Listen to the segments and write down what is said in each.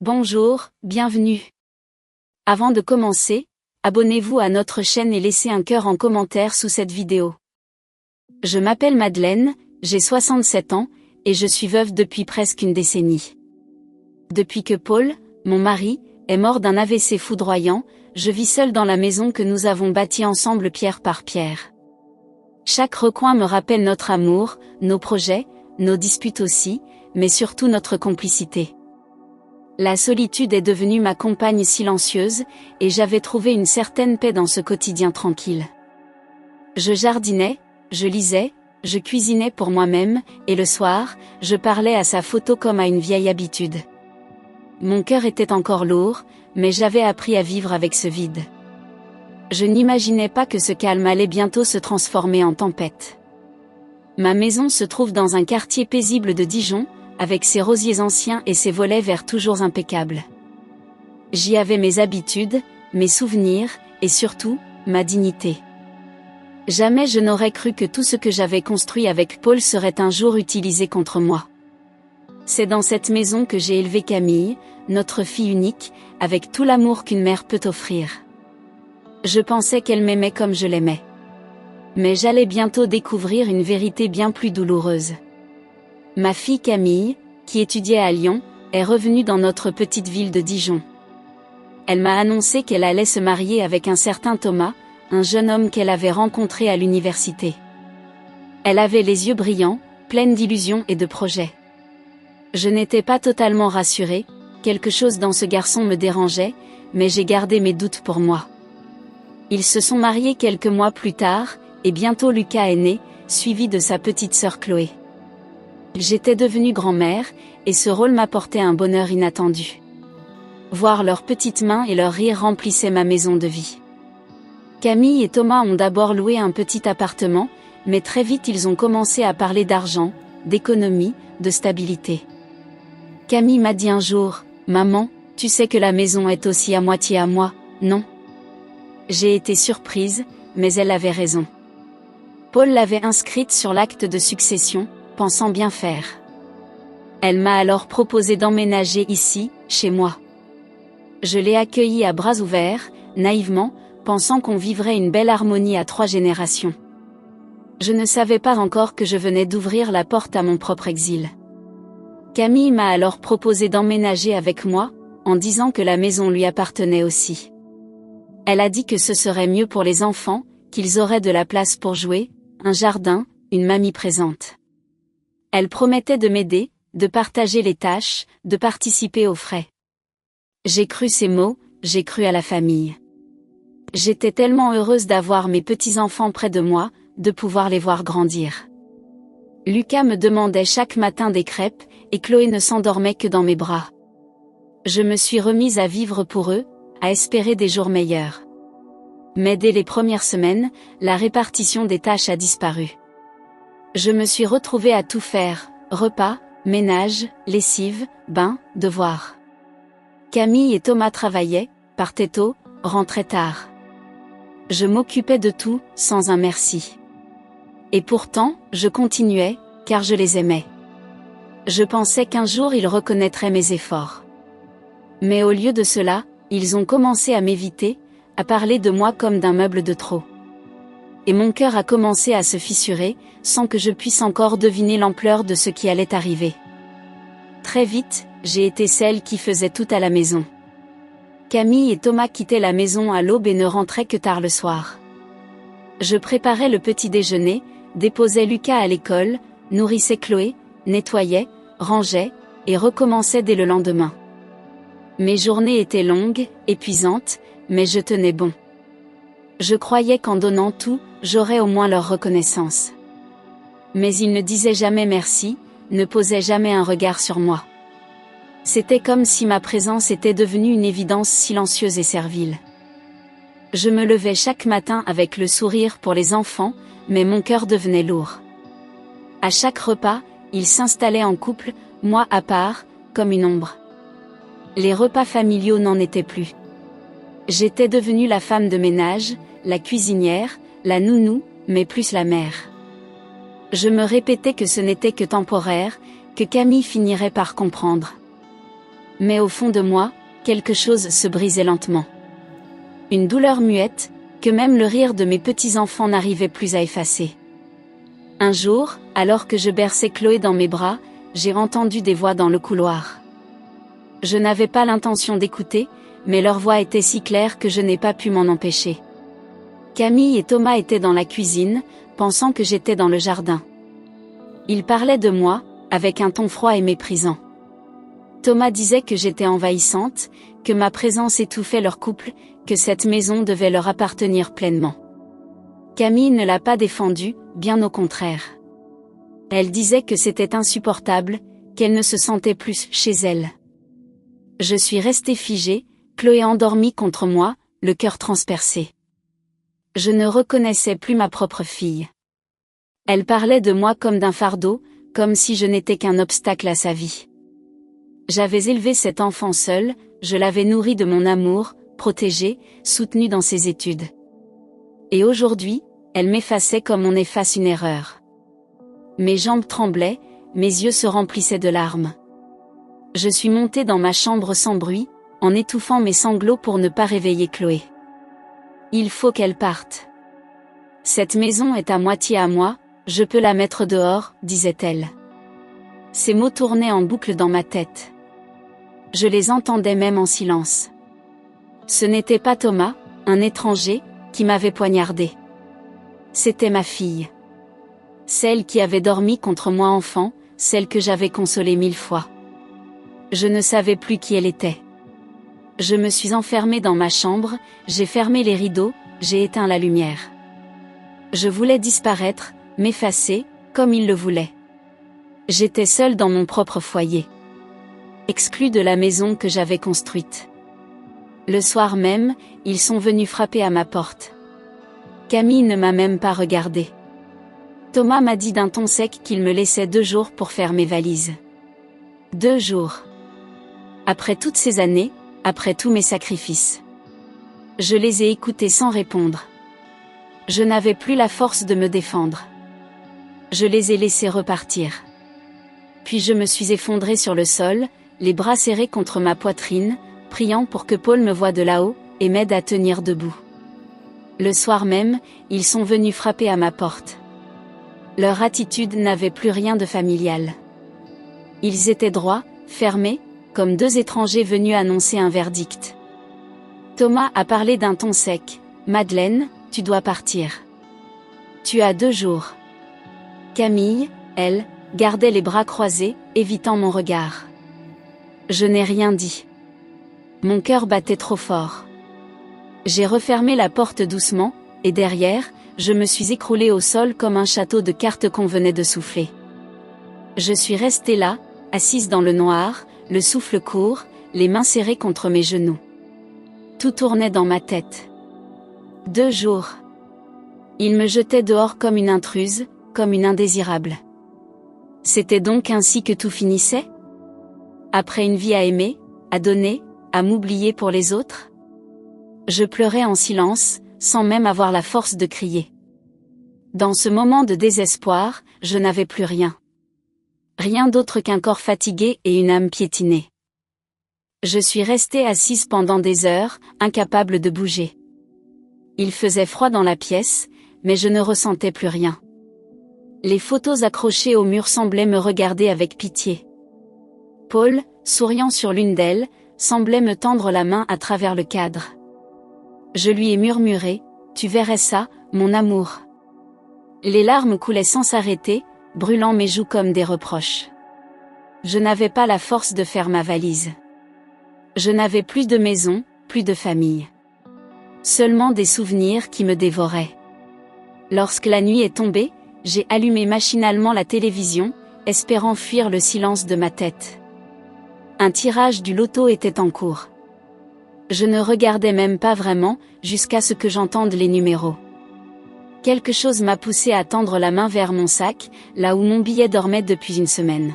Bonjour, bienvenue. Avant de commencer, abonnez-vous à notre chaîne et laissez un cœur en commentaire sous cette vidéo. Je m'appelle Madeleine, j'ai 67 ans, et je suis veuve depuis presque une décennie. Depuis que Paul, mon mari, est mort d'un AVC foudroyant, je vis seule dans la maison que nous avons bâtie ensemble pierre par pierre. Chaque recoin me rappelle notre amour, nos projets, nos disputes aussi, mais surtout notre complicité. La solitude est devenue ma compagne silencieuse, et j'avais trouvé une certaine paix dans ce quotidien tranquille. Je jardinais, je lisais, je cuisinais pour moi-même, et le soir, je parlais à sa photo comme à une vieille habitude. Mon cœur était encore lourd, mais j'avais appris à vivre avec ce vide. Je n'imaginais pas que ce calme allait bientôt se transformer en tempête. Ma maison se trouve dans un quartier paisible de Dijon, avec ses rosiers anciens et ses volets verts toujours impeccables. J'y avais mes habitudes, mes souvenirs, et surtout, ma dignité. Jamais je n'aurais cru que tout ce que j'avais construit avec Paul serait un jour utilisé contre moi. C'est dans cette maison que j'ai élevé Camille, notre fille unique, avec tout l'amour qu'une mère peut offrir. Je pensais qu'elle m'aimait comme je l'aimais. Mais j'allais bientôt découvrir une vérité bien plus douloureuse. Ma fille Camille, qui étudiait à Lyon, est revenue dans notre petite ville de Dijon. Elle m'a annoncé qu'elle allait se marier avec un certain Thomas, un jeune homme qu'elle avait rencontré à l'université. Elle avait les yeux brillants, pleine d'illusions et de projets. Je n'étais pas totalement rassurée, quelque chose dans ce garçon me dérangeait, mais j'ai gardé mes doutes pour moi. Ils se sont mariés quelques mois plus tard, et bientôt Lucas est né, suivi de sa petite sœur Chloé. J'étais devenue grand-mère, et ce rôle m'apportait un bonheur inattendu. Voir leurs petites mains et leurs rires remplissaient ma maison de vie. Camille et Thomas ont d'abord loué un petit appartement, mais très vite ils ont commencé à parler d'argent, d'économie, de stabilité. Camille m'a dit un jour, « Maman, tu sais que la maison est aussi à moitié à moi, non ?» J'ai été surprise, mais elle avait raison. Paul l'avait inscrite sur l'acte de succession, pensant bien faire. Elle m'a alors proposé d'emménager ici, chez moi. Je l'ai accueillie à bras ouverts, naïvement, pensant qu'on vivrait une belle harmonie à 3 générations. Je ne savais pas encore que je venais d'ouvrir la porte à mon propre exil. Camille m'a alors proposé d'emménager avec moi, en disant que la maison lui appartenait aussi. Elle a dit que ce serait mieux pour les enfants, qu'ils auraient de la place pour jouer, un jardin, une mamie présente. Elle promettait de m'aider, de partager les tâches, de participer aux frais. J'ai cru ces mots, j'ai cru à la famille. J'étais tellement heureuse d'avoir mes petits-enfants près de moi, de pouvoir les voir grandir. Lucas me demandait chaque matin des crêpes, et Chloé ne s'endormait que dans mes bras. Je me suis remise à vivre pour eux, à espérer des jours meilleurs. Mais dès les premières semaines, la répartition des tâches a disparu. Je me suis retrouvée à tout faire, repas, ménage, lessive, bain, devoirs. Camille et Thomas travaillaient, partaient tôt, rentraient tard. Je m'occupais de tout, sans un merci. Et pourtant, je continuais, car je les aimais. Je pensais qu'un jour ils reconnaîtraient mes efforts. Mais au lieu de cela, ils ont commencé à m'éviter, à parler de moi comme d'un meuble de trop. Et mon cœur a commencé à se fissurer, sans que je puisse encore deviner l'ampleur de ce qui allait arriver. Très vite, j'ai été celle qui faisait tout à la maison. Camille et Thomas quittaient la maison à l'aube et ne rentraient que tard le soir. Je préparais le petit déjeuner, déposais Lucas à l'école, nourrissais Chloé, nettoyais, rangeais, et recommençais dès le lendemain. Mes journées étaient longues, épuisantes, mais je tenais bon. Je croyais qu'en donnant tout, j'aurais au moins leur reconnaissance. Mais ils ne disaient jamais merci, ne posaient jamais un regard sur moi. C'était comme si ma présence était devenue une évidence silencieuse et servile. Je me levais chaque matin avec le sourire pour les enfants, mais mon cœur devenait lourd. À chaque repas, ils s'installaient en couple, moi à part, comme une ombre. Les repas familiaux n'en étaient plus. J'étais devenue la femme de ménage, la cuisinière, la nounou, mais plus la mère. Je me répétais que ce n'était que temporaire, que Camille finirait par comprendre. Mais au fond de moi, quelque chose se brisait lentement. Une douleur muette, que même le rire de mes petits-enfants n'arrivait plus à effacer. Un jour, alors que je berçais Chloé dans mes bras, j'ai entendu des voix dans le couloir. Je n'avais pas l'intention d'écouter, mais leur voix était si claire que je n'ai pas pu m'en empêcher. Camille et Thomas étaient dans la cuisine, pensant que j'étais dans le jardin. Ils parlaient de moi, avec un ton froid et méprisant. Thomas disait que j'étais envahissante, que ma présence étouffait leur couple, que cette maison devait leur appartenir pleinement. Camille ne l'a pas défendu, bien au contraire. Elle disait que c'était insupportable, qu'elle ne se sentait plus chez elle. Je suis restée figée, Chloé endormie contre moi, le cœur transpercé. Je ne reconnaissais plus ma propre fille. Elle parlait de moi comme d'un fardeau, comme si je n'étais qu'un obstacle à sa vie. J'avais élevé cet enfant seul, je l'avais nourri de mon amour, protégé, soutenu dans ses études. Et aujourd'hui, elle m'effaçait comme on efface une erreur. Mes jambes tremblaient, mes yeux se remplissaient de larmes. Je suis montée dans ma chambre sans bruit, en étouffant mes sanglots pour ne pas réveiller Chloé. Il faut qu'elle parte. Cette maison est à moitié à moi, je peux la mettre dehors, disait-elle. Ces mots tournaient en boucle dans ma tête. Je les entendais même en silence. Ce n'était pas Thomas, un étranger, qui m'avait poignardé. C'était ma fille. Celle qui avait dormi contre moi enfant, celle que j'avais consolée 1000 fois. Je ne savais plus qui elle était. Je me suis enfermée dans ma chambre, j'ai fermé les rideaux, j'ai éteint la lumière. Je voulais disparaître, m'effacer, comme il le voulait. J'étais seule dans mon propre foyer. Exclue de la maison que j'avais construite. Le soir même, ils sont venus frapper à ma porte. Camille ne m'a même pas regardée. Thomas m'a dit d'un ton sec qu'il me laissait 2 jours pour faire mes valises. 2 jours. Après toutes ces années, après tous mes sacrifices. Je les ai écoutés sans répondre. Je n'avais plus la force de me défendre. Je les ai laissés repartir. Puis je me suis effondrée sur le sol, les bras serrés contre ma poitrine, priant pour que Paul me voie de là-haut, et m'aide à tenir debout. Le soir même, ils sont venus frapper à ma porte. Leur attitude n'avait plus rien de familial. Ils étaient droits, fermés, comme 2 étrangers venus annoncer un verdict. Thomas a parlé d'un ton sec. « Madeleine, tu dois partir. Tu as 2 jours. » Camille, elle, gardait les bras croisés, évitant mon regard. Je n'ai rien dit. Mon cœur battait trop fort. J'ai refermé la porte doucement, et derrière, je me suis écroulée au sol comme un château de cartes qu'on venait de souffler. Je suis restée là, assise dans le noir, le souffle court, les mains serrées contre mes genoux. Tout tournait dans ma tête. 2 jours. Il me jetait dehors comme une intruse, comme une indésirable. C'était donc ainsi que tout finissait ? Après une vie à aimer, à donner, à m'oublier pour les autres ? Je pleurais en silence, sans même avoir la force de crier. Dans ce moment de désespoir, je n'avais plus rien. Rien d'autre qu'un corps fatigué et une âme piétinée. Je suis restée assise pendant des heures, incapable de bouger. Il faisait froid dans la pièce, mais je ne ressentais plus rien. Les photos accrochées au mur semblaient me regarder avec pitié. Paul, souriant sur l'une d'elles, semblait me tendre la main à travers le cadre. Je lui ai murmuré, « Tu verrais ça, mon amour. » Les larmes coulaient sans s'arrêter, brûlant mes joues comme des reproches. Je n'avais pas la force de faire ma valise. Je n'avais plus de maison, plus de famille. Seulement des souvenirs qui me dévoraient. Lorsque la nuit est tombée, j'ai allumé machinalement la télévision, espérant fuir le silence de ma tête. Un tirage du loto était en cours. Je ne regardais même pas vraiment, jusqu'à ce que j'entende les numéros. Quelque chose m'a poussé à tendre la main vers mon sac, là où mon billet dormait depuis une semaine.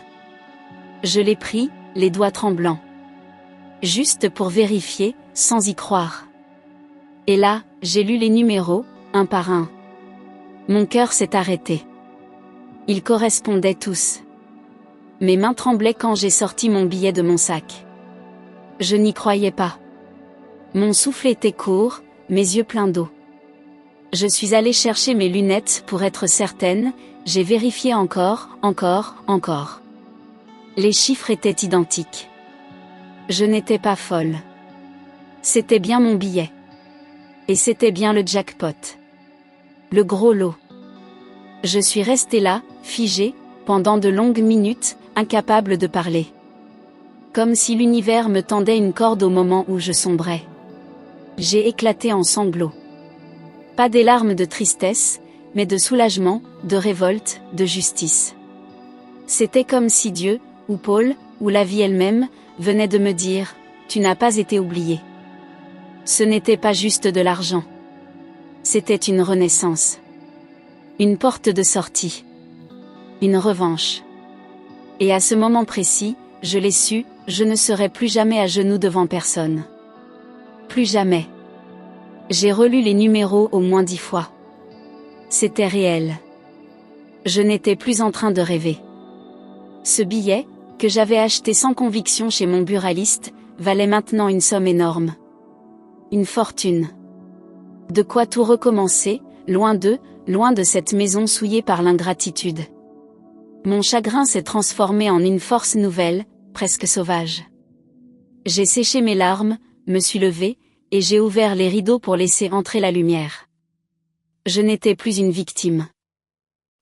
Je l'ai pris, les doigts tremblants. Juste pour vérifier, sans y croire. Et là, j'ai lu les numéros, un par un. Mon cœur s'est arrêté. Ils correspondaient tous. Mes mains tremblaient quand j'ai sorti mon billet de mon sac. Je n'y croyais pas. Mon souffle était court, mes yeux pleins d'eau. Je suis allée chercher mes lunettes pour être certaine, j'ai vérifié encore. Les chiffres étaient identiques. Je n'étais pas folle. C'était bien mon billet. Et c'était bien le jackpot. Le gros lot. Je suis restée là, figée, pendant de longues minutes, incapable de parler. Comme si l'univers me tendait une corde au moment où je sombrais. J'ai éclaté en sanglots. Pas des larmes de tristesse, mais de soulagement, de révolte, de justice. C'était comme si Dieu, ou Paul, ou la vie elle-même, venait de me dire, tu n'as pas été oublié. Ce n'était pas juste de l'argent. C'était une renaissance. Une porte de sortie. Une revanche. Et à ce moment précis, je l'ai su, je ne serai plus jamais à genoux devant personne. Plus jamais. J'ai relu les numéros au moins 10 fois. C'était réel. Je n'étais plus en train de rêver. Ce billet, que j'avais acheté sans conviction chez mon buraliste, valait maintenant une somme énorme. Une fortune. De quoi tout recommencer, loin de cette maison souillée par l'ingratitude. Mon chagrin s'est transformé en une force nouvelle, presque sauvage. J'ai séché mes larmes, me suis levée, et j'ai ouvert les rideaux pour laisser entrer la lumière. Je n'étais plus une victime.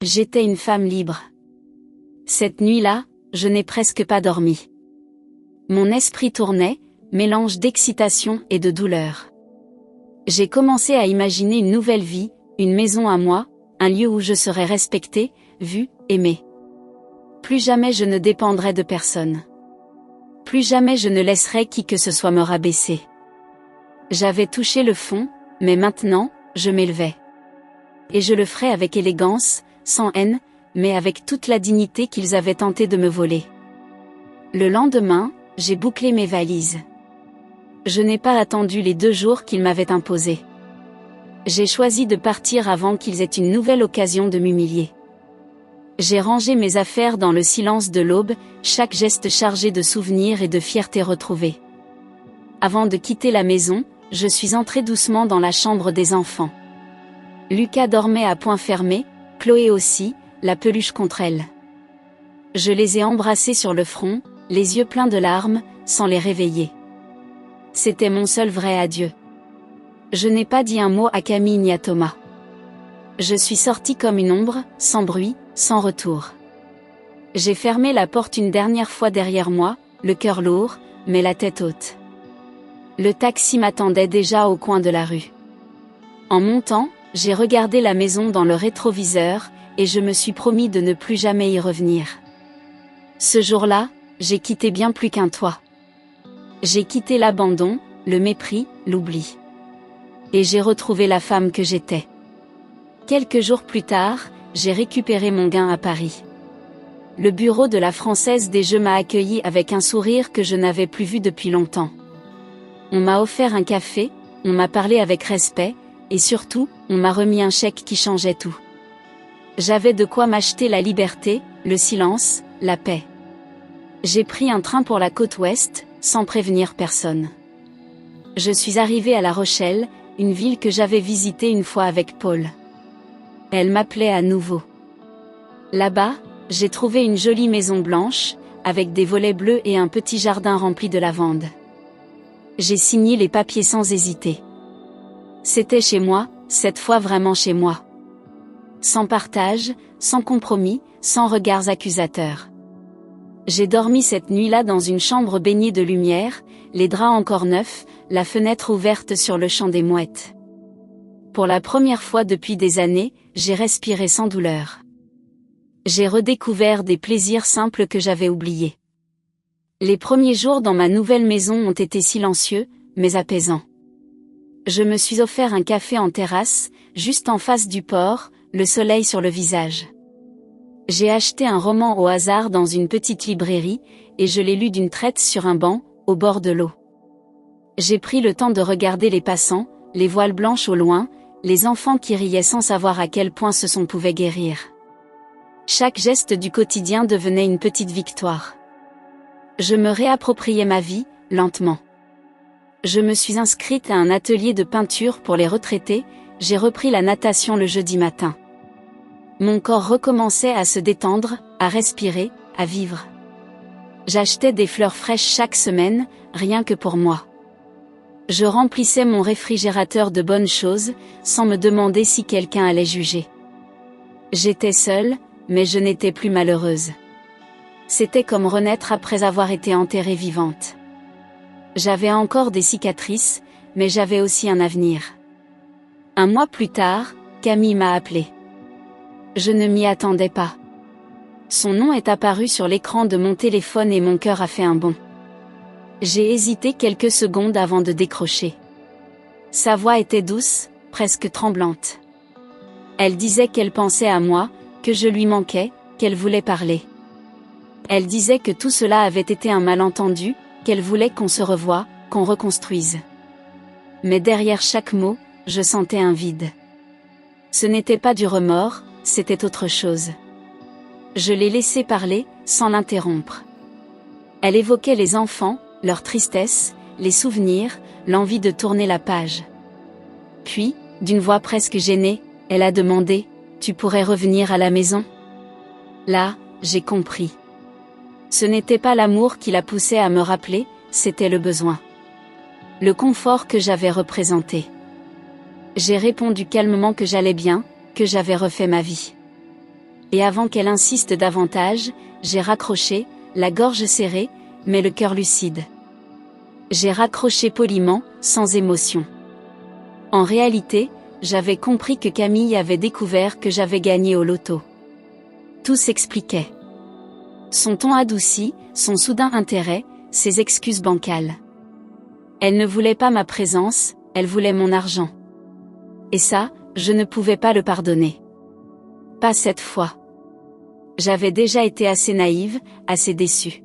J'étais une femme libre. Cette nuit-là, je n'ai presque pas dormi. Mon esprit tournait, mélange d'excitation et de douleur. J'ai commencé à imaginer une nouvelle vie, une maison à moi, un lieu où je serais respectée, vue, aimée. Plus jamais je ne dépendrai de personne. Plus jamais je ne laisserai qui que ce soit me rabaisser. J'avais touché le fond, mais maintenant, je m'élevais. Et je le ferai avec élégance, sans haine, mais avec toute la dignité qu'ils avaient tenté de me voler. Le lendemain, j'ai bouclé mes valises. Je n'ai pas attendu les 2 jours qu'ils m'avaient imposés. J'ai choisi de partir avant qu'ils aient une nouvelle occasion de m'humilier. J'ai rangé mes affaires dans le silence de l'aube, chaque geste chargé de souvenirs et de fierté retrouvée. Avant de quitter la maison, je suis entrée doucement dans la chambre des enfants. Lucas dormait à poings fermés, Chloé aussi, la peluche contre elle. Je les ai embrassés sur le front, les yeux pleins de larmes, sans les réveiller. C'était mon seul vrai adieu. Je n'ai pas dit un mot à Camille ni à Thomas. Je suis sortie comme une ombre, sans bruit, sans retour. J'ai fermé la porte une dernière fois derrière moi, le cœur lourd, mais la tête haute. Le taxi m'attendait déjà au coin de la rue. En montant, j'ai regardé la maison dans le rétroviseur, et je me suis promis de ne plus jamais y revenir. Ce jour-là, j'ai quitté bien plus qu'un toit. J'ai quitté l'abandon, le mépris, l'oubli. Et j'ai retrouvé la femme que j'étais. Quelques jours plus tard, j'ai récupéré mon gain à Paris. Le bureau de la Française des Jeux m'a accueilli avec un sourire que je n'avais plus vu depuis longtemps. On m'a offert un café, on m'a parlé avec respect, et surtout, on m'a remis un chèque qui changeait tout. J'avais de quoi m'acheter la liberté, le silence, la paix. J'ai pris un train pour la côte ouest, sans prévenir personne. Je suis arrivée à La Rochelle, une ville que j'avais visitée une fois avec Paul. Elle m'appelait à nouveau. Là-bas, j'ai trouvé une jolie maison blanche, avec des volets bleus et un petit jardin rempli de lavande. J'ai signé les papiers sans hésiter. C'était chez moi, cette fois vraiment chez moi. Sans partage, sans compromis, sans regards accusateurs. J'ai dormi cette nuit-là dans une chambre baignée de lumière, les draps encore neufs, la fenêtre ouverte sur le champ des mouettes. Pour la première fois depuis des années, j'ai respiré sans douleur. J'ai redécouvert des plaisirs simples que j'avais oubliés. Les premiers jours dans ma nouvelle maison ont été silencieux, mais apaisants. Je me suis offert un café en terrasse, juste en face du port, le soleil sur le visage. J'ai acheté un roman au hasard dans une petite librairie, et je l'ai lu d'une traite sur un banc, au bord de l'eau. J'ai pris le temps de regarder les passants, les voiles blanches au loin, les enfants qui riaient sans savoir à quel point ce son pouvait guérir. Chaque geste du quotidien devenait une petite victoire. Je me réappropriais ma vie, lentement. Je me suis inscrite à un atelier de peinture pour les retraités, j'ai repris la natation le jeudi matin. Mon corps recommençait à se détendre, à respirer, à vivre. J'achetais des fleurs fraîches chaque semaine, rien que pour moi. Je remplissais mon réfrigérateur de bonnes choses, sans me demander si quelqu'un allait juger. J'étais seule, mais je n'étais plus malheureuse. C'était comme renaître après avoir été enterrée vivante. J'avais encore des cicatrices, mais j'avais aussi un avenir. Un mois plus tard, Camille m'a appelée. Je ne m'y attendais pas. Son nom est apparu sur l'écran de mon téléphone et mon cœur a fait un bond. J'ai hésité quelques secondes avant de décrocher. Sa voix était douce, presque tremblante. Elle disait qu'elle pensait à moi, que je lui manquais, qu'elle voulait parler. Elle disait que tout cela avait été un malentendu, qu'elle voulait qu'on se revoie, qu'on reconstruise. Mais derrière chaque mot, je sentais un vide. Ce n'était pas du remords, c'était autre chose. Je l'ai laissée parler, sans l'interrompre. Elle évoquait les enfants, leur tristesse, les souvenirs, l'envie de tourner la page. Puis, d'une voix presque gênée, elle a demandé « Tu pourrais revenir à la maison ?» Là, j'ai compris. Ce n'était pas l'amour qui la poussait à me rappeler, c'était le besoin. Le confort que j'avais représenté. J'ai répondu calmement que j'allais bien, que j'avais refait ma vie. Et avant qu'elle insiste davantage, j'ai raccroché, la gorge serrée, mais le cœur lucide. J'ai raccroché poliment, sans émotion. En réalité, j'avais compris que Camille avait découvert que j'avais gagné au loto. Tout s'expliquait. Son ton adouci, son soudain intérêt, ses excuses bancales. Elle ne voulait pas ma présence, elle voulait mon argent. Et ça, je ne pouvais pas le pardonner. Pas cette fois. J'avais déjà été assez naïve, assez déçue.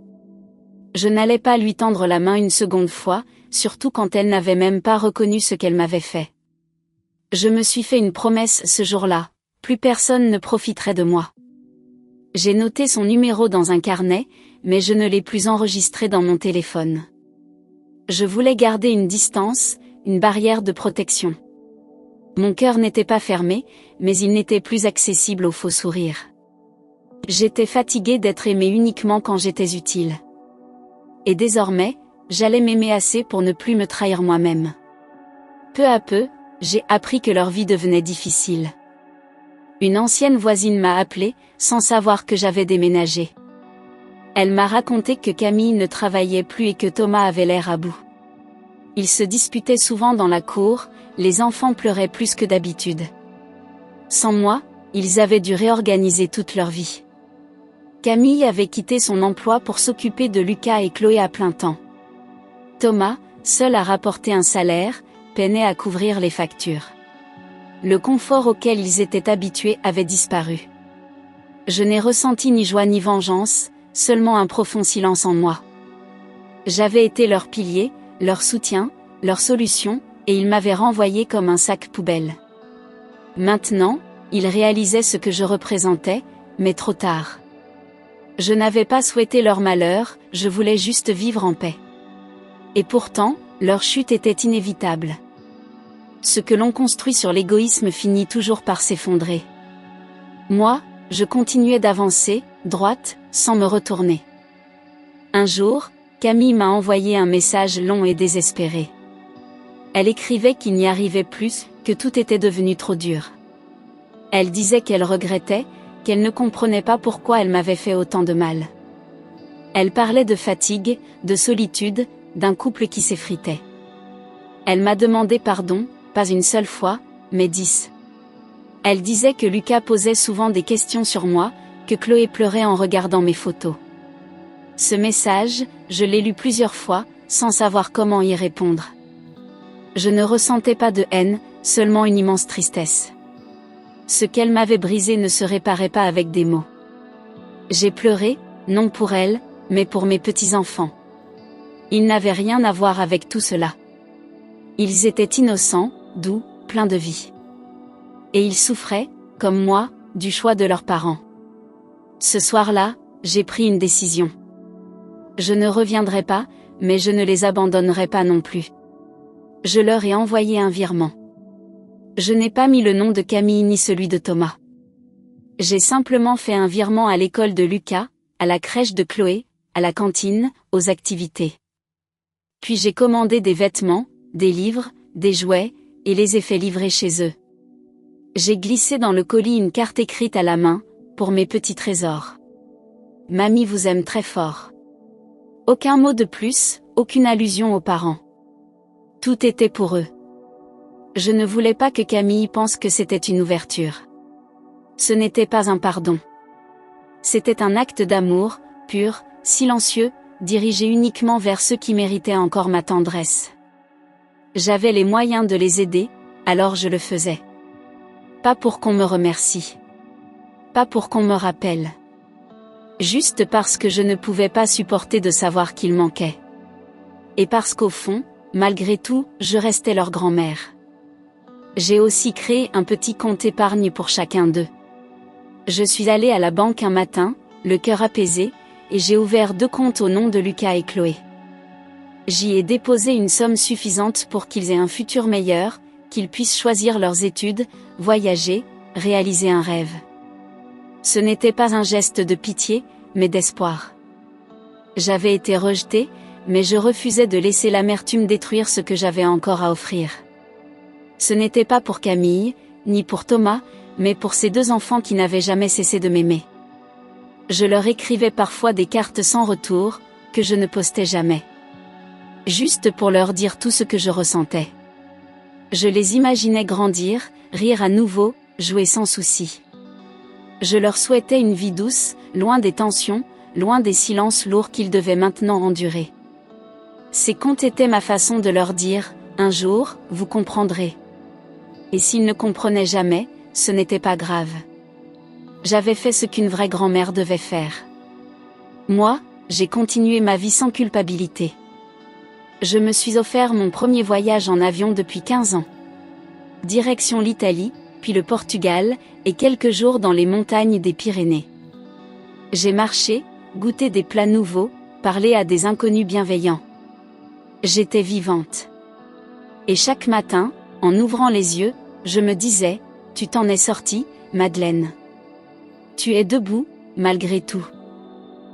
Je n'allais pas lui tendre la main une seconde fois, surtout quand elle n'avait même pas reconnu ce qu'elle m'avait fait. Je me suis fait une promesse ce jour-là, plus personne ne profiterait de moi. J'ai noté son numéro dans un carnet, mais je ne l'ai plus enregistré dans mon téléphone. Je voulais garder une distance, une barrière de protection. Mon cœur n'était pas fermé, mais il n'était plus accessible aux faux sourires. J'étais fatiguée d'être aimée uniquement quand j'étais utile. Et désormais, j'allais m'aimer assez pour ne plus me trahir moi-même. Peu à peu, j'ai appris que leur vie devenait difficile. Une ancienne voisine m'a appelée, sans savoir que j'avais déménagé. Elle m'a raconté que Camille ne travaillait plus et que Thomas avait l'air à bout. Ils se disputaient souvent dans la cour, les enfants pleuraient plus que d'habitude. Sans moi, ils avaient dû réorganiser toute leur vie. Camille avait quitté son emploi pour s'occuper de Lucas et Chloé à plein temps. Thomas, seul à rapporter un salaire, peinait à couvrir les factures. Le confort auquel ils étaient habitués avait disparu. Je n'ai ressenti ni joie ni vengeance, seulement un profond silence en moi. J'avais été leur pilier, leur soutien, leur solution, et ils m'avaient renvoyé comme un sac poubelle. Maintenant, ils réalisaient ce que je représentais, mais trop tard. Je n'avais pas souhaité leur malheur, je voulais juste vivre en paix. Et pourtant, leur chute était inévitable. Ce que l'on construit sur l'égoïsme finit toujours par s'effondrer. Moi, je continuais d'avancer, droite, sans me retourner. Un jour, Camille m'a envoyé un message long et désespéré. Elle écrivait qu'il n'y arrivait plus, que tout était devenu trop dur. Elle disait qu'elle regrettait, qu'elle ne comprenait pas pourquoi elle m'avait fait autant de mal. Elle parlait de fatigue, de solitude, d'un couple qui s'effritait. Elle m'a demandé pardon, pas une seule fois, mais 10. Elle disait que Lucas posait souvent des questions sur moi, que Chloé pleurait en regardant mes photos. Ce message, je l'ai lu plusieurs fois, sans savoir comment y répondre. Je ne ressentais pas de haine, seulement une immense tristesse. Ce qu'elle m'avait brisé ne se réparait pas avec des mots. J'ai pleuré, non pour elle, mais pour mes petits-enfants. Ils n'avaient rien à voir avec tout cela. Ils étaient innocents, doux, pleins de vie. Et ils souffraient, comme moi, du choix de leurs parents. Ce soir-là, j'ai pris une décision. Je ne reviendrai pas, mais je ne les abandonnerai pas non plus. Je leur ai envoyé un virement. Je n'ai pas mis le nom de Camille ni celui de Thomas. J'ai simplement fait un virement à l'école de Lucas, à la crèche de Chloé, à la cantine, aux activités. Puis j'ai commandé des vêtements, des livres, des jouets, et les ai fait livrer chez eux. J'ai glissé dans le colis une carte écrite à la main, pour mes petits trésors. Mamie vous aime très fort. Aucun mot de plus, aucune allusion aux parents. Tout était pour eux. Je ne voulais pas que Camille pense que c'était une ouverture. Ce n'était pas un pardon. C'était un acte d'amour, pur, silencieux, dirigé uniquement vers ceux qui méritaient encore ma tendresse. J'avais les moyens de les aider, alors je le faisais. Pas pour qu'on me remercie. Pas pour qu'on me rappelle. Juste parce que je ne pouvais pas supporter de savoir qu'ils manquaient. Et parce qu'au fond, malgré tout, je restais leur grand-mère. J'ai aussi créé un petit compte épargne pour chacun d'eux. Je suis allée à la banque un matin, le cœur apaisé, et j'ai ouvert 2 comptes au nom de Lucas et Chloé. J'y ai déposé une somme suffisante pour qu'ils aient un futur meilleur, qu'ils puissent choisir leurs études, voyager, réaliser un rêve. Ce n'était pas un geste de pitié, mais d'espoir. J'avais été rejetée, mais je refusais de laisser l'amertume détruire ce que j'avais encore à offrir. Ce n'était pas pour Camille, ni pour Thomas, mais pour ces 2 enfants qui n'avaient jamais cessé de m'aimer. Je leur écrivais parfois des cartes sans retour, que je ne postais jamais. Juste pour leur dire tout ce que je ressentais. Je les imaginais grandir, rire à nouveau, jouer sans souci. Je leur souhaitais une vie douce, loin des tensions, loin des silences lourds qu'ils devaient maintenant endurer. Ces contes étaient ma façon de leur dire, un jour, vous comprendrez. Et s'ils ne comprenaient jamais, ce n'était pas grave. J'avais fait ce qu'une vraie grand-mère devait faire. Moi, j'ai continué ma vie sans culpabilité. Je me suis offert mon premier voyage en avion depuis 15 ans. Direction l'Italie, puis le Portugal, et quelques jours dans les montagnes des Pyrénées. J'ai marché, goûté des plats nouveaux, parlé à des inconnus bienveillants. J'étais vivante. Et chaque matin, en ouvrant les yeux, je me disais, tu t'en es sortie, Madeleine. Tu es debout, malgré tout.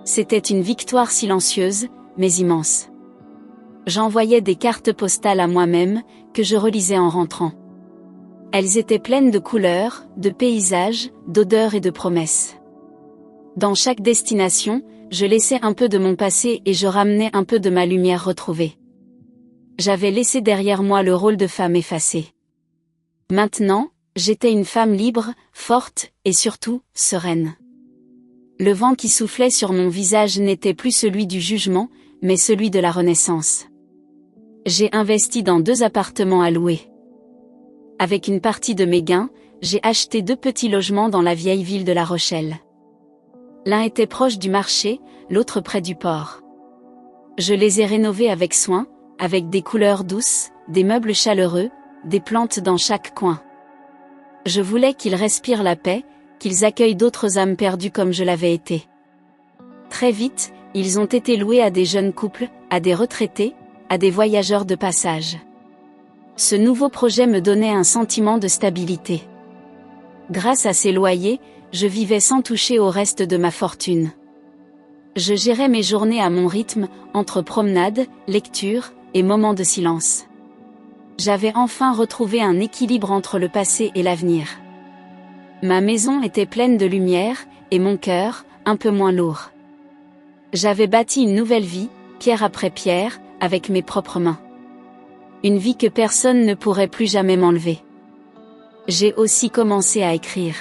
C'était une victoire silencieuse, mais immense. J'envoyais des cartes postales à moi-même, que je relisais en rentrant. Elles étaient pleines de couleurs, de paysages, d'odeurs et de promesses. Dans chaque destination, je laissais un peu de mon passé et je ramenais un peu de ma lumière retrouvée. J'avais laissé derrière moi le rôle de femme effacée. Maintenant, j'étais une femme libre, forte, et surtout, sereine. Le vent qui soufflait sur mon visage n'était plus celui du jugement, mais celui de la renaissance. J'ai investi dans 2 appartements à louer. Avec une partie de mes gains, j'ai acheté 2 petits logements dans la vieille ville de La Rochelle. L'un était proche du marché, l'autre près du port. Je les ai rénovés avec soin, avec des couleurs douces, des meubles chaleureux, des plantes dans chaque coin. Je voulais qu'ils respirent la paix, qu'ils accueillent d'autres âmes perdues comme je l'avais été. Très vite, ils ont été loués à des jeunes couples, à des retraités, à des voyageurs de passage. Ce nouveau projet me donnait un sentiment de stabilité. Grâce à ces loyers, je vivais sans toucher au reste de ma fortune. Je gérais mes journées à mon rythme, entre promenades, lectures, et moments de silence. J'avais enfin retrouvé un équilibre entre le passé et l'avenir. Ma maison était pleine de lumière, et mon cœur, un peu moins lourd. J'avais bâti une nouvelle vie, pierre après pierre, avec mes propres mains. Une vie que personne ne pourrait plus jamais m'enlever. J'ai aussi commencé à écrire.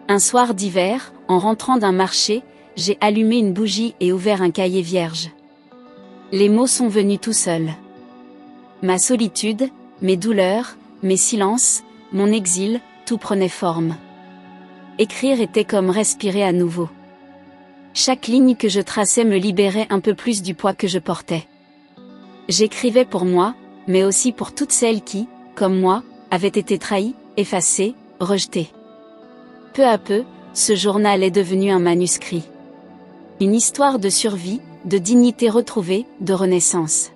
Un soir d'hiver, en rentrant d'un marché, j'ai allumé une bougie et ouvert un cahier vierge. Les mots sont venus tout seuls. Ma solitude, mes douleurs, mes silences, mon exil, tout prenait forme. Écrire était comme respirer à nouveau. Chaque ligne que je traçais me libérait un peu plus du poids que je portais. J'écrivais pour moi, mais aussi pour toutes celles qui, comme moi, avaient été trahies, effacées, rejetées. Peu à peu, ce journal est devenu un manuscrit. Une histoire de survie, de dignité retrouvée, de renaissance.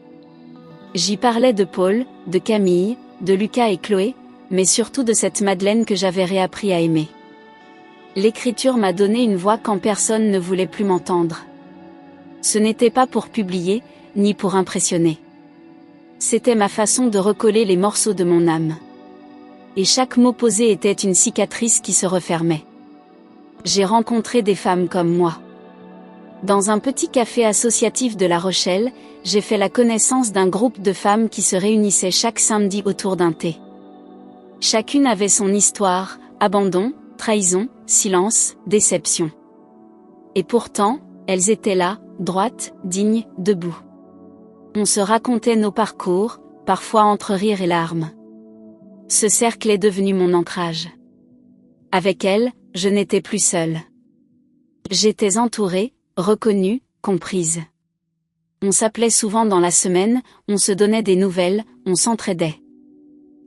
J'y parlais de Paul, de Camille, de Lucas et Chloé, mais surtout de cette Madeleine que j'avais réappris à aimer. L'écriture m'a donné une voix quand personne ne voulait plus m'entendre. Ce n'était pas pour publier, ni pour impressionner. C'était ma façon de recoller les morceaux de mon âme. Et chaque mot posé était une cicatrice qui se refermait. J'ai rencontré des femmes comme moi. Dans un petit café associatif de La Rochelle, j'ai fait la connaissance d'un groupe de femmes qui se réunissaient chaque samedi autour d'un thé. Chacune avait son histoire, abandon, trahison, silence, déception. Et pourtant, elles étaient là, droites, dignes, debout. On se racontait nos parcours, parfois entre rire et larmes. Ce cercle est devenu mon ancrage. Avec elles, je n'étais plus seule. J'étais entourée, reconnue, comprise. On s'appelait souvent dans la semaine, on se donnait des nouvelles, on s'entraidait.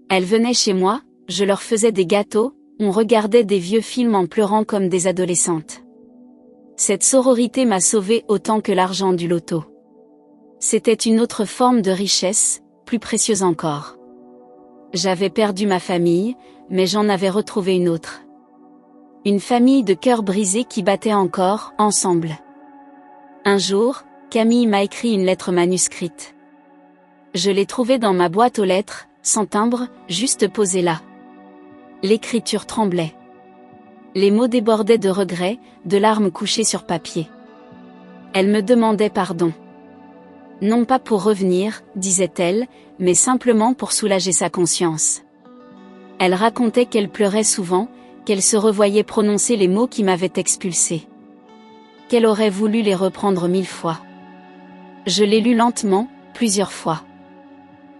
Elles venaient chez moi, je leur faisais des gâteaux, on regardait des vieux films en pleurant comme des adolescentes. Cette sororité m'a sauvée autant que l'argent du loto. C'était une autre forme de richesse, plus précieuse encore. J'avais perdu ma famille, mais j'en avais retrouvé une autre. Une famille de cœurs brisés qui battaient encore, ensemble. Un jour, Camille m'a écrit une lettre manuscrite. Je l'ai trouvée dans ma boîte aux lettres, sans timbre, juste posée là. L'écriture tremblait. Les mots débordaient de regrets, de larmes couchées sur papier. Elle me demandait pardon. Non pas pour revenir, disait-elle, mais simplement pour soulager sa conscience. Elle racontait qu'elle pleurait souvent, qu'elle se revoyait prononcer les mots qui m'avaient expulsée. Qu'elle aurait voulu les reprendre 1000 fois. Je l'ai lu lentement, plusieurs fois.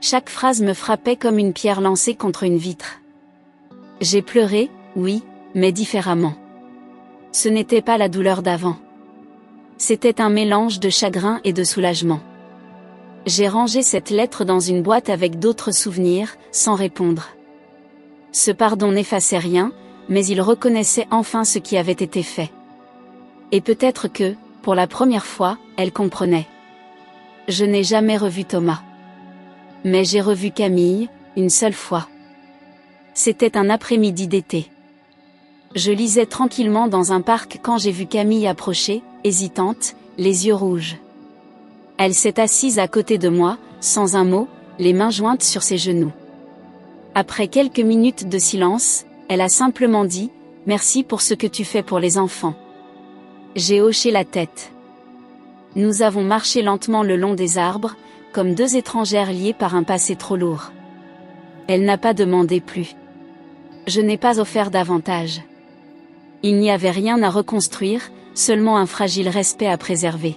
Chaque phrase me frappait comme une pierre lancée contre une vitre. J'ai pleuré, oui, mais différemment. Ce n'était pas la douleur d'avant. C'était un mélange de chagrin et de soulagement. J'ai rangé cette lettre dans une boîte avec d'autres souvenirs, sans répondre. Ce pardon n'effaçait rien, mais il reconnaissait enfin ce qui avait été fait. Et peut-être que, pour la première fois, elle comprenait. Je n'ai jamais revu Thomas. Mais j'ai revu Camille, une seule fois. C'était un après-midi d'été. Je lisais tranquillement dans un parc quand j'ai vu Camille approcher, hésitante, les yeux rouges. Elle s'est assise à côté de moi, sans un mot, les mains jointes sur ses genoux. Après quelques minutes de silence, elle a simplement dit « Merci pour ce que tu fais pour les enfants ». J'ai hoché la tête. Nous avons marché lentement le long des arbres, comme deux étrangères liées par un passé trop lourd. Elle n'a pas demandé plus. Je n'ai pas offert davantage. Il n'y avait rien à reconstruire, seulement un fragile respect à préserver.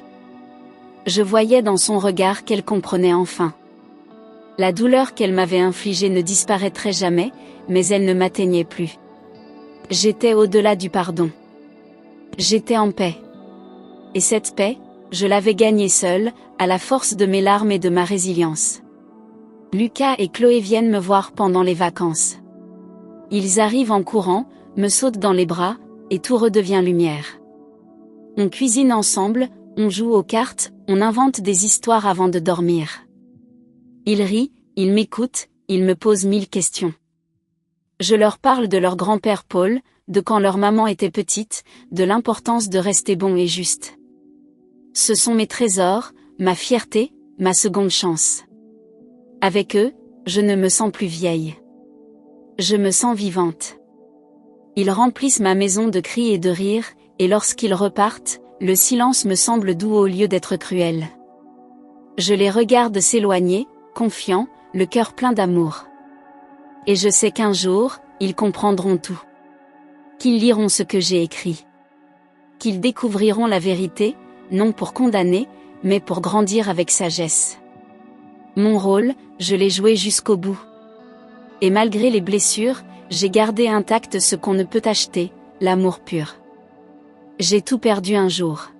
Je voyais dans son regard qu'elle comprenait enfin. La douleur qu'elle m'avait infligée ne disparaîtrait jamais, mais elle ne m'atteignait plus. J'étais au-delà du pardon. J'étais en paix. Et cette paix, je l'avais gagnée seule, à la force de mes larmes et de ma résilience. Lucas et Chloé viennent me voir pendant les vacances. Ils arrivent en courant, me sautent dans les bras, et tout redevient lumière. On cuisine ensemble, on joue aux cartes, on invente des histoires avant de dormir. Ils rient, ils m'écoutent, ils me posent 1000 questions. Je leur parle de leur grand-père Paul, de quand leur maman était petite, de l'importance de rester bon et juste. Ce sont mes trésors, ma fierté, ma seconde chance. Avec eux, je ne me sens plus vieille. Je me sens vivante. Ils remplissent ma maison de cris et de rires, et lorsqu'ils repartent, le silence me semble doux au lieu d'être cruel. Je les regarde s'éloigner, confiants, le cœur plein d'amour. Et je sais qu'un jour, ils comprendront tout. Qu'ils liront ce que j'ai écrit. Qu'ils découvriront la vérité, non pour condamner, mais pour grandir avec sagesse. Mon rôle, je l'ai joué jusqu'au bout. Et malgré les blessures, j'ai gardé intact ce qu'on ne peut acheter, l'amour pur. J'ai tout perdu un jour.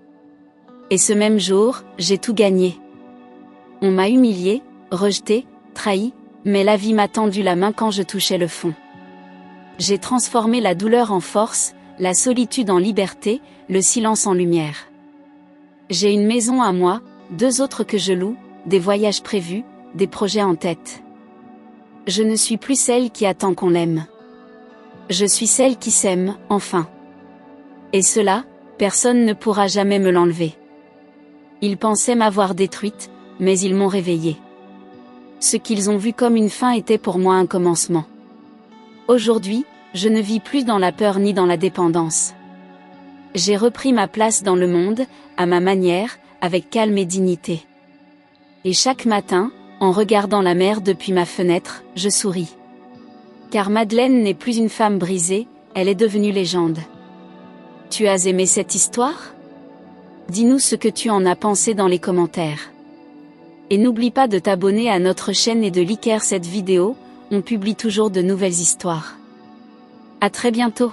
Et ce même jour, j'ai tout gagné. On m'a humilié, rejeté, trahi, mais la vie m'a tendu la main quand je touchais le fond. J'ai transformé la douleur en force, la solitude en liberté, le silence en lumière. J'ai une maison à moi, 2 autres que je loue, des voyages prévus, des projets en tête. Je ne suis plus celle qui attend qu'on l'aime. Je suis celle qui s'aime, enfin. Et cela, personne ne pourra jamais me l'enlever. Ils pensaient m'avoir détruite, mais ils m'ont réveillée. Ce qu'ils ont vu comme une fin était pour moi un commencement. Aujourd'hui, je ne vis plus dans la peur ni dans la dépendance. J'ai repris ma place dans le monde, à ma manière, avec calme et dignité. Et chaque matin, en regardant la mer depuis ma fenêtre, je souris. Car Madeleine n'est plus une femme brisée, elle est devenue légende. Tu as aimé cette histoire? Dis-nous ce que tu en as pensé dans les commentaires. Et n'oublie pas de t'abonner à notre chaîne et de liker cette vidéo, on publie toujours de nouvelles histoires. À très bientôt.